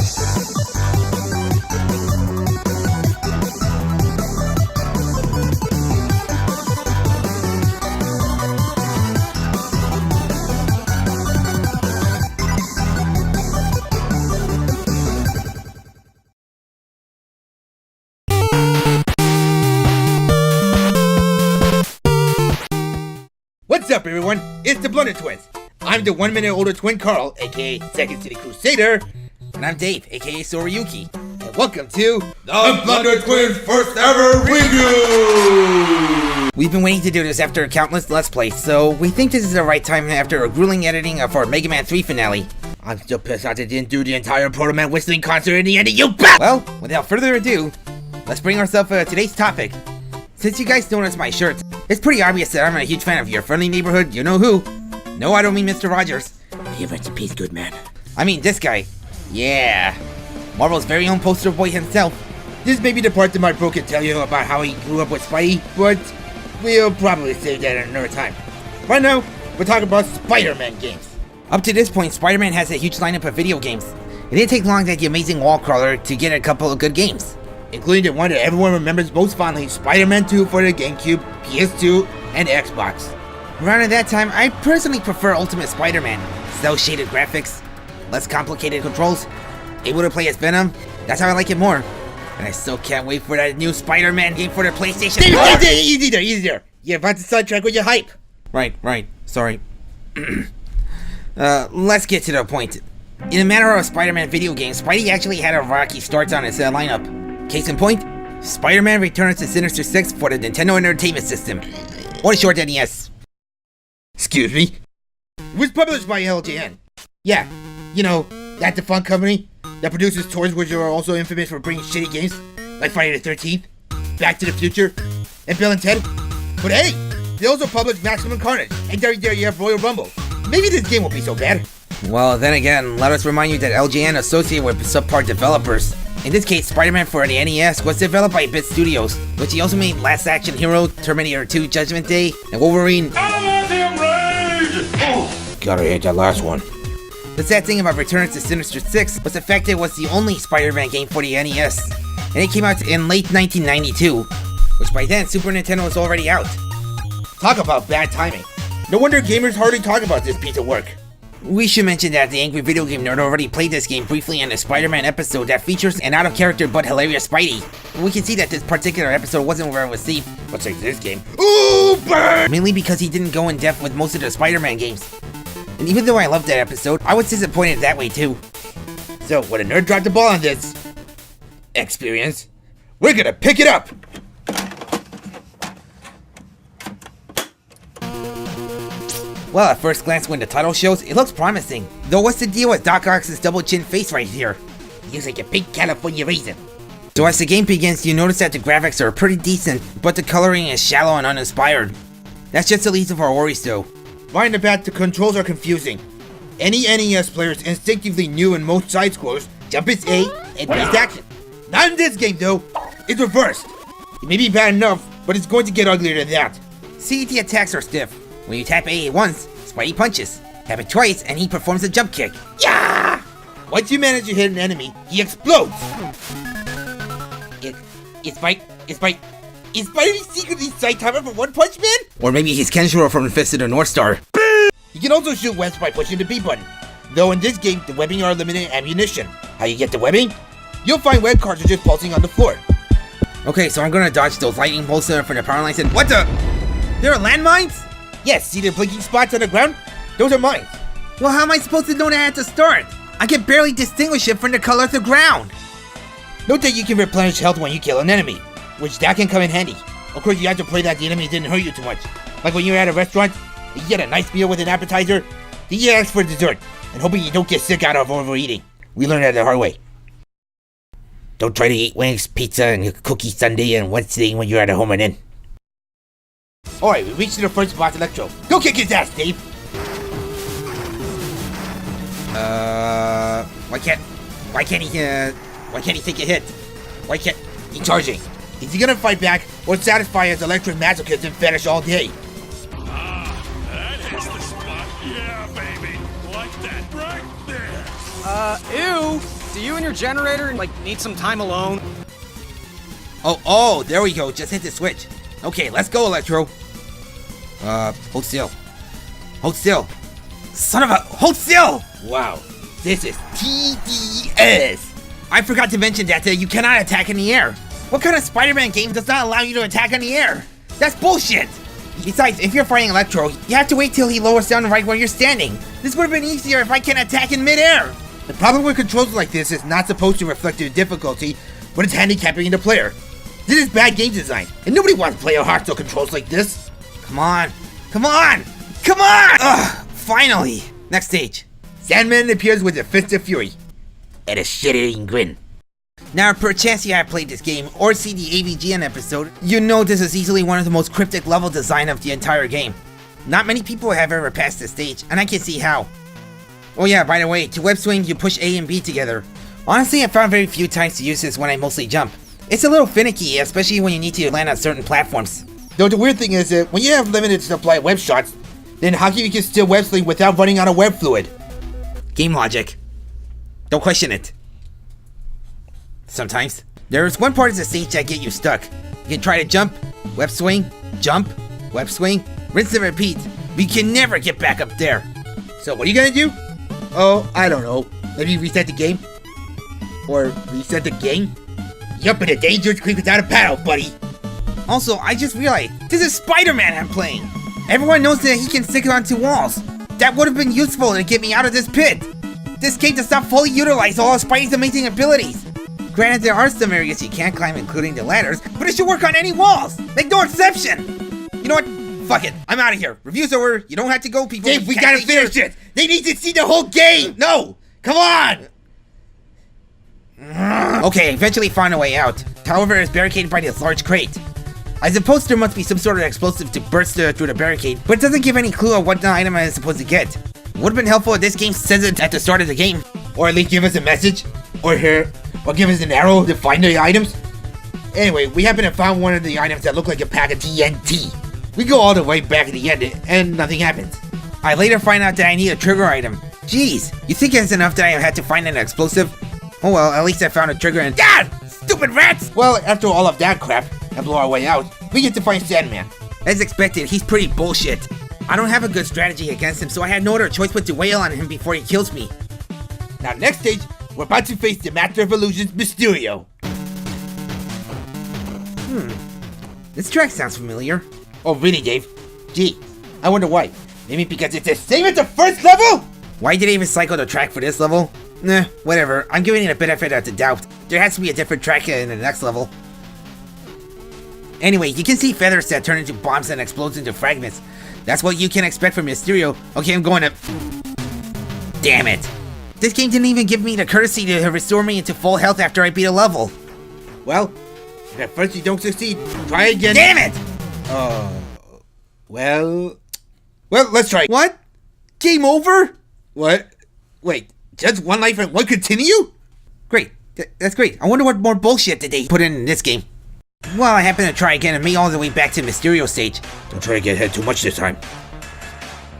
What's up, everyone? It's the Blunder Twins. I'm the 1 minute older twin Carl, aka Second City Crusader. And I'm Dave, aka Soriyuki. And welcome to the Blunder Twins' first ever review! We've been waiting to do this after countless Let's Plays, so we think this is the right time after a grueling editing of our Mega Man 3 finale. I'm still pissed I didn't do the entire Proto Man whistling concert in the end of you bat! Well, without further ado, let's bring ourselves today's topic. Since you guys noticed my shirt, it's pretty obvious that I'm a huge fan of your friendly neighborhood, you know who. No, I don't mean Mr. Rogers. You rest in peace, good man. I mean this guy. Yeah. Marvel's very own poster boy himself. This may be the part that my bro can tell you about how he grew up with Spidey, but we'll probably save that at another time. Right now, we're talking about Spider-Man games. Up to this point, Spider-Man has a huge lineup of video games. It didn't take long to get the amazing wall crawler to get a couple of good games, including the one that everyone remembers most fondly, Spider-Man 2 for the GameCube, PS2, and Xbox. Around that time, I personally prefer Ultimate Spider-Man. Cel-shaded graphics, less complicated controls, able to play as Venom, that's how I like it more. And I still can't wait for that new Spider-Man game for the PlayStation. Easy there. You're about to sidetrack with your hype. Right, sorry. Let's get to the point. In a matter of Spider-Man video games, Spidey actually had a rocky start on his lineup. Case in point, Spider-Man Returns to Sinister Six for the Nintendo Entertainment System, or short NES. Excuse me? It was published by LJN. Yeah, you know, that defunct company that produces toys which are also infamous for bringing shitty games, like Friday the 13th, Back to the Future, and Bill and Ted. But hey, they also published Maximum Carnage and WWF Royal Rumble. Maybe this game won't be so bad. Well, then again, let us remind you that LJN associated with subpar developers. In this case, Spider-Man for the NES was developed by Bit Studios, which he also made Last Action Hero, Terminator 2 Judgment Day, and Wolverine. Gotta hit that last one. The sad thing about Returns to Sinister Six was the fact that it was the only Spider-Man game for the NES, and it came out in late 1992, which by then Super Nintendo was already out. Talk about bad timing. No wonder gamers hardly talk about this piece of work. We should mention that the Angry Video Game Nerd already played this game briefly in a Spider-Man episode that features an out-of-character but hilarious Spidey. We can see that this particular episode wasn't well received. Let's take this game. Ooh, burn! Mainly because he didn't go in depth with most of the Spider-Man games. And even though I loved that episode, I was disappointed that way too. So, when a nerd dropped the ball on this experience, we're gonna pick it up! Well, at first glance when the title shows, it looks promising. Though what's the deal with Doc Ock's double chin face right here? He's like a big California raisin. So as the game begins, you notice that the graphics are pretty decent, but the coloring is shallow and uninspired. That's just the least of our worries though. Right in the bat, the controls are confusing. Any NES players instinctively knew in most side-scrollers, jump is A and B is action. Not in this game though, it's reversed. It may be bad enough, but it's going to get uglier than that. See, the attacks are stiff. When you tap A once, Spidey punches. Tap it twice, and he performs a jump kick. Yeah! Once you manage to hit an enemy, he explodes. Is Spidey secretly Saitama from One Punch Man? Or maybe he's Kenshiro from Fist of the North Star. You can also shoot webs by pushing the B button. Though in this game, the webbing are limited ammunition. How you get the webbing? You'll find web cartridges pulsing on the floor. Okay, so I'm gonna dodge those lightning bolts from the power lines and— What the? There are landmines? Yes, see the blinking spots on the ground? Those are mines. Well, how am I supposed to know that at the start? I can barely distinguish it from the color of the ground. Note that you can replenish health when you kill an enemy, which that can come in handy. Of course, you have to pray that the enemy didn't hurt you too much. Like when you're at a restaurant, you get a nice meal with an appetizer, then you ask for dessert, and hoping you don't get sick out of overeating. We learned that the hard way. Don't try to eat wings, pizza, and cookie sundae and one thing when you're at home and in. Alright, we reached the first boss, Electro. Go kick his ass, Dave! Why can't he take a hit? Why can't he charging? Is he gonna fight back or satisfy his electric masochism fetish all day? That hits the spot. Yeah, baby. Like that right there. Ew. do you and your generator, like, need some time alone? Oh, there we go. Just hit the switch. Okay, let's go, Electro. Hold still. Hold still. Son of a... Hold still! Wow, this is TDS. I forgot to mention that you cannot attack in the air. What kind of Spider-Man game does not allow you to attack in the air? That's bullshit! Besides, if you're fighting Electro, you have to wait till he lowers down right where you're standing. This would have been easier if I can attack in midair. The problem with controls like this is not supposed to reflect the difficulty, but it's handicapping the player. This is bad game design, and nobody wants to play a hostile controls like this. Come on. Come on! Come on! Ugh, finally. Next stage. Sandman appears with a fist of fury and a shit-eating grin. Now, perchance you have played this game or seen the AVGN episode, you know this is easily one of the most cryptic level design of the entire game. Not many people have ever passed this stage, and I can see how. Oh yeah, by the way, to web swing you push A and B together. Honestly, I found very few times to use this when I mostly jump. It's a little finicky, especially when you need to land on certain platforms. Though the weird thing is that when you have limited supply of web shots, then how can you still web swing without running out of web fluid? Game logic. Don't question it. Sometimes. There's one part of the stage that get you stuck. You can try to jump, web swing, rinse and repeat. But you can never get back up there. So what are you gonna do? Oh, I don't know. Maybe reset the game? Or reset the game? Yup, in a dangerous creek without a paddle, buddy. Also, I just realized, this is Spider-Man I'm playing. Everyone knows that he can stick onto walls. That would have been useful to get me out of this pit. This game does not fully utilize all of Spidey's amazing abilities. Granted, there are some areas you can't climb, including the ladders, but it should work on any walls. Make no exception. You know what? Fuck it. I'm out of here. Review's over. You don't have to go, people. Dave, we gotta finish it. They need to see the whole game. No, come on. Okay, eventually found a way out. However, it's barricaded by this large crate. I suppose there must be some sort of explosive to burst through the barricade, but it doesn't give any clue of what the item I is supposed to get. Would have been helpful if this game says it at the start of the game. Or at least give us a message. Or give us an arrow to find the items. Anyway, we happen to find one of the items that look like a pack of TNT. We go all the way back at the end and nothing happens. I later find out that I need a trigger item. Jeez, you think it's enough that I had to find an explosive? Oh well, at least I found a trigger and— God! Stupid rats! Well, after all of that crap, and blow our way out, we get to find Sandman. As expected, he's pretty bullshit. I don't have a good strategy against him, so I had no other choice but to wail on him before he kills me. Now, next stage, we're about to face the Master of Illusions, Mysterio. This track sounds familiar. Oh, really, Dave? Gee, I wonder why. Maybe because it's the same as the first level? Why did they even cycle the track for this level? Nah, whatever. I'm giving it a benefit of the doubt. There has to be a different track in the next level. Anyway, you can see feathers that turn into bombs and explodes into fragments. That's what you can expect from Mysterio. Okay, I'm going to... Damn it. This game didn't even give me the courtesy to restore me into full health after I beat a level. Well, if at first you don't succeed, try again. Damn it! Well, let's try. What? Game over? What? Wait, just one life and one continue? Great. That's great. I wonder what more bullshit did they put in this game. Well, I happen to try again and made all the way back to Mysterio stage. Don't try to get ahead too much this time.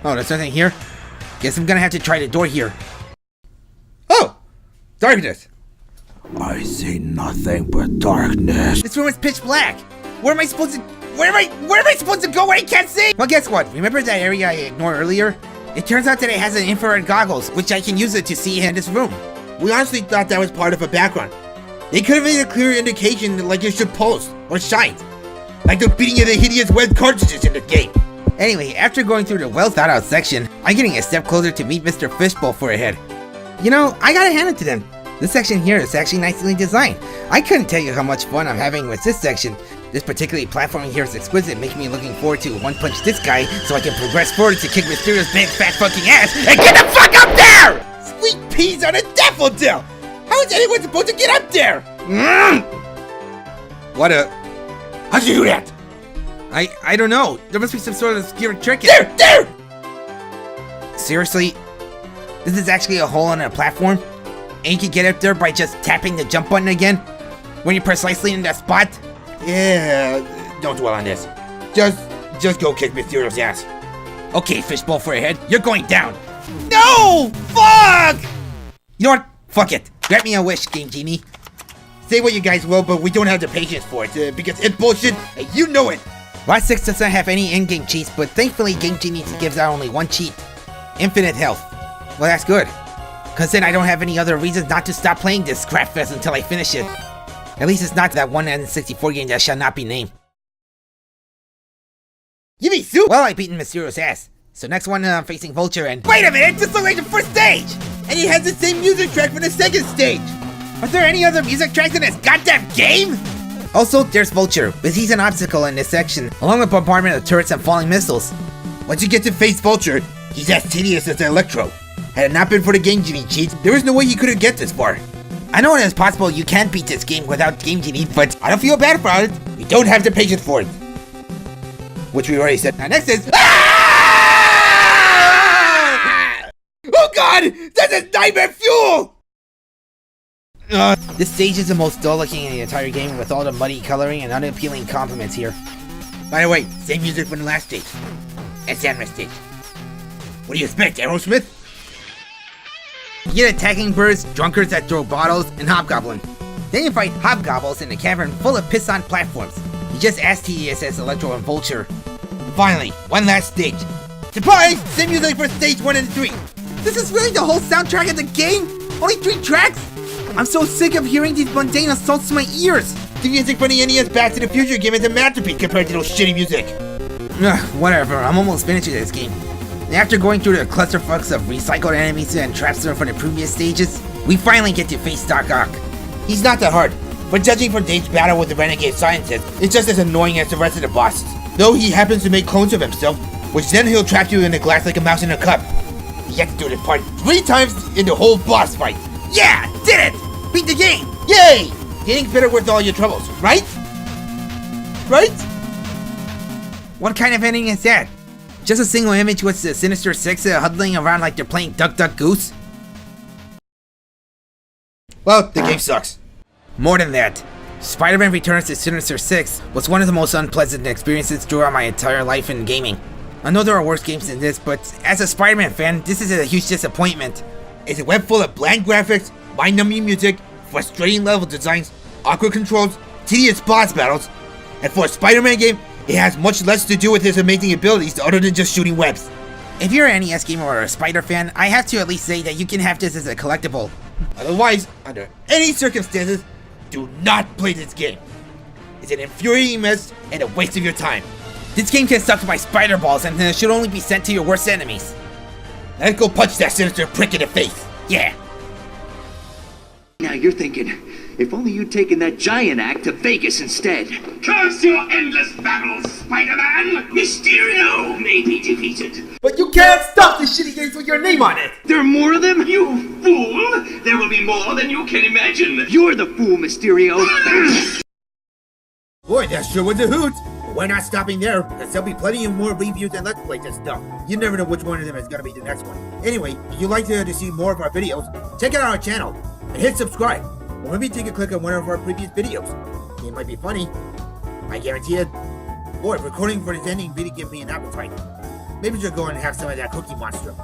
Oh, there's nothing here? Guess I'm gonna have to try the door here. Oh! Darkness! I see nothing but darkness. This room is pitch black. Where am I supposed to... Where am I supposed to go when I can't see? Well, guess what? Remember that area I ignored earlier? It turns out that it has an infrared goggles, which I can use it to see in this room. We honestly thought that was part of a background. They could have made a clear indication that, like, it should pulse or shine. Like the beating of the hideous web cartridges in the game. Anyway, after going through the well thought out section, I'm getting a step closer to meet Mr. Fishbowl for a head. You know, I gotta hand it to them. This section here is actually nicely designed. I couldn't tell you how much fun I'm having with this section. This particular platforming here is exquisite, making me looking forward to one-punch this guy so I can progress forward to kick Mysterio's big fat fucking ass and get the fuck up there! Sweet peas on a daffodil! How is anyone supposed to get up there? How'd you do that? I don't know. There must be some sort of obscure trick. There! Seriously? This is actually a hole on a platform? And you can get up there by just tapping the jump button again? When you're precisely in that spot? Yeah, don't dwell on this. Just go kick Mysterio's ass. Okay, Fishbowl for a head, you're going down. No! Fuck! You know what? Fuck it. Grant me a wish, Game Genie. Say what you guys will, but we don't have the patience for it, because it's bullshit, and you know it! Rod 6 doesn't have any in-game cheats, but thankfully Game Genie gives out only one cheat. Infinite health. Well, that's good. Cause then I don't have any other reasons not to stop playing this crapfest until I finish it. At least it's not that one N64 game that shall not be named. Give me soup! Well, I beaten Mysterio's ass. So next one I'm facing Vulture and— Wait a minute! This looks like the first stage! And it has the same music track for the second stage! Are there any other music tracks in this goddamn game? Also, there's Vulture, but he's an obstacle in this section, along with bombardment of turrets and falling missiles. Once you get to face Vulture, he's as tedious as Electro. Had it not been for the Game Genie cheats, there is no way he could have get this far. I know it is possible you can't beat this game without Game Genie, but I don't feel bad about it. We don't have the patience for it. Which we already said. Now next is— Ah! Oh god! This is nightmare fuel! This stage is the most dull looking in the entire game, with all the muddy coloring and unappealing compliments here. By the way, same music from the last stage. And Sandra stage. What do you expect, Aerosmith? You get attacking birds, drunkards that throw bottles, and Hobgoblin. Then you fight Hobgoblins in a cavern full of piss-on platforms. You just as tedious as Electro and Vulture. Finally, one last stage. Surprise! Same music for stage 1 and 3. This is really the whole soundtrack of the game? Only 3 tracks? I'm so sick of hearing these mundane assaults to my ears. The music from the NES Back to the Future game is a masterpiece compared to those shitty music. Ugh, whatever, I'm almost finished with this game. And after going through the clusterfucks of recycled enemies and traps from the previous stages, we finally get to face Doc Ock. He's not that hard, but judging from Dave's battle with the renegade scientist, it's just as annoying as the rest of the bosses. Though he happens to make clones of himself, which then he'll trap you in the glass like a mouse in a cup. You have to do this part 3 times in the whole boss fight. Yeah, did it! Beat the game! Yay! Getting better worth all your troubles, right? Right? What kind of ending is that? Just a single image with the Sinister Six huddling around like they're playing Duck Duck Goose? Well, the game sucks. More than that, Spider-Man Returns to Sinister Six was one of the most unpleasant experiences throughout my entire life in gaming. I know there are worse games than this, but as a Spider-Man fan, this is a huge disappointment. It's a web full of bland graphics, mind-numbing music, frustrating level designs, awkward controls, tedious boss battles, and for a Spider-Man game, it has much less to do with his amazing abilities other than just shooting webs. If you're an NES gamer or a Spider fan, I have to at least say that you can have this as a collectible. Otherwise, under any circumstances, do not play this game. It's an infuriating mess and a waste of your time. This game can suck my spider balls and should only be sent to your worst enemies. Let's go punch that sinister prick in the face. Yeah. Now you're thinking, if only you'd taken that giant act to Vegas instead. Curse your endless battles, Spider-Man! Mysterio may be defeated. But you can't stop the shitty games with your name on it! There are more of them? You fool! There will be more than you can imagine. You're the fool, Mysterio. Boy, that sure was a hoot! But we're not stopping there, because there'll be plenty of more reviews and Let's Plays and stuff. You never know which one of them is gonna be the next one. Anyway, if you'd like to see more of our videos, check out our channel and hit subscribe. Or maybe take a click on one of our previous videos. It might be funny. I guarantee it. Or if recording for this ending really gives me an appetite, maybe just go and have some of that Cookie Monster.